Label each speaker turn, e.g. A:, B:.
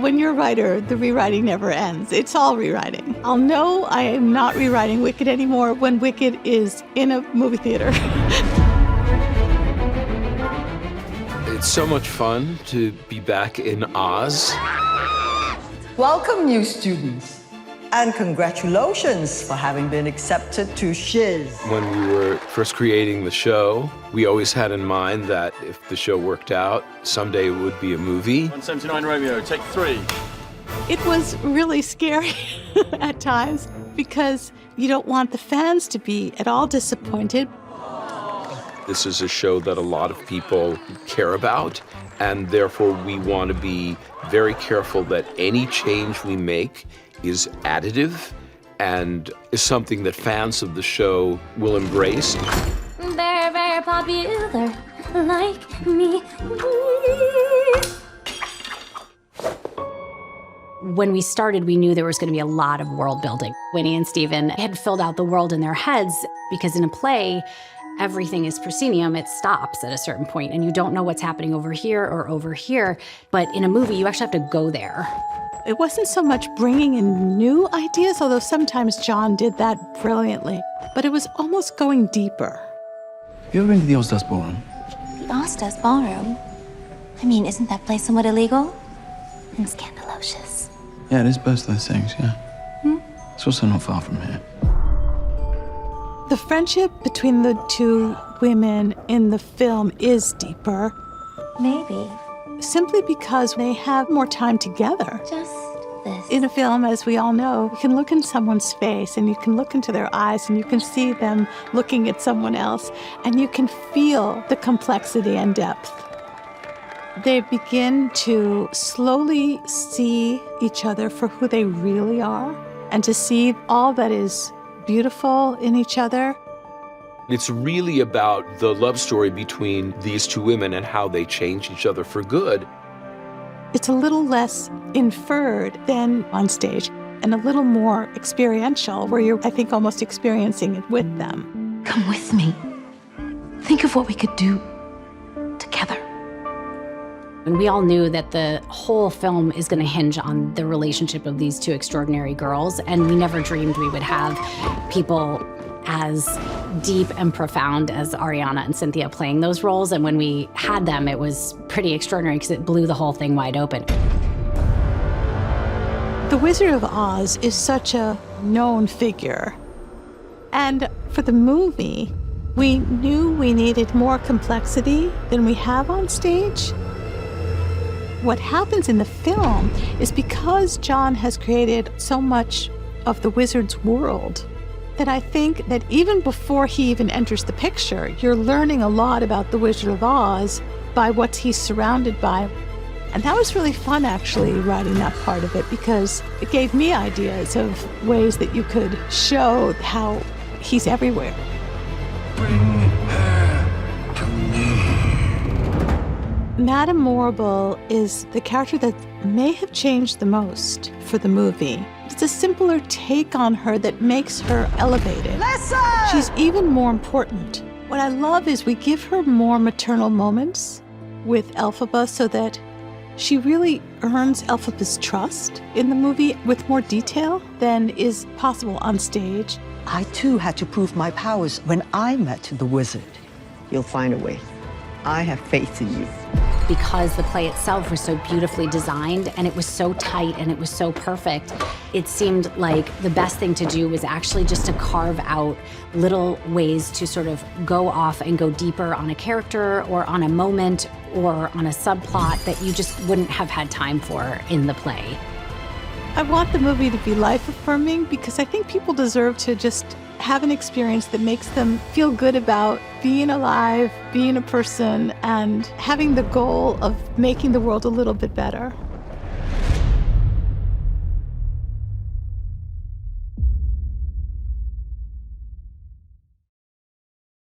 A: When you're a writer, the rewriting never ends. It's all rewriting. I'll know I am not rewriting Wicked anymore when Wicked is in a movie theater.
B: It's so much fun to be back in Oz.
C: Welcome, new students. And congratulations for having been accepted to Shiz.
B: When we were first creating the show, we always had in mind that if the show worked out, someday it would be a movie.
D: 179 Romeo, take 3.
A: It was really scary at times because you don't want the fans to be at all disappointed.
B: This is a show that a lot of people care about, and therefore we want to be very careful that any change we make is additive and is something that fans of the show will embrace.
E: Very, very popular, like me. When we started, we knew there was going to be a lot of world building. Winnie and Stephen had filled out the world in their heads because in a play, everything is proscenium. It stops at a certain point, and you don't know what's happening over here or over here. But in a movie, you actually have to go there.
A: It wasn't so much bringing in new ideas, although sometimes John did that brilliantly, but it was almost going deeper.
F: Have you ever been to the Ozdas Ballroom?
E: The Ozdas Ballroom? I mean, isn't that place somewhat illegal? And scandalocious.
F: Yeah, it is both those things, yeah. It's also not far from here.
A: The friendship between the two women in the film is deeper.
E: Maybe.
A: Simply because they have more time together.
E: Just this.
A: In a film, as we all know, you can look in someone's face and you can look into their eyes and you can see them looking at someone else and you can feel the complexity and depth. They begin to slowly see each other for who they really are and to see all that is beautiful in each other.
B: It's really about the love story between these two women and how they change each other for good.
A: It's a little less inferred than on stage and a little more experiential, where you're, I think, almost experiencing it with them.
E: Come with me. Think of what we could do together. And we all knew that the whole film is going to hinge on the relationship of these two extraordinary girls, and we never dreamed we would have people as deep and profound as Ariana and Cynthia playing those roles. And when we had them, it was pretty extraordinary because it blew the whole thing wide open.
A: The Wizard of Oz is such a known figure. And for the movie, we knew we needed more complexity than we have on stage. What happens in the film is because John has created so much of the wizard's world, that I think that even before he even enters the picture, you're learning a lot about the Wizard of Oz by what he's surrounded by. And that was really fun, actually, writing that part of it, because it gave me ideas of ways that you could show how he's everywhere.
F: Bring her to me.
A: Madame Morrible is the character that may have changed the most for the movie. It's a simpler take on her that makes her elevated.
C: Listen!
A: She's even more important. What I love is we give her more maternal moments with Elphaba so that she really earns Elphaba's trust in the movie with more detail than is possible on stage.
C: I too had to prove my powers when I met the wizard. You'll find a way. I have faith in you.
E: Because the play itself was so beautifully designed and it was so tight and it was so perfect, it seemed like the best thing to do was actually just to carve out little ways to sort of go off and go deeper on a character or on a moment or on a subplot that you just wouldn't have had time for in the play.
A: I want the movie to be life-affirming because I think people deserve to just have an experience that makes them feel good about being alive, being a person, and having the goal of making the world a little bit better.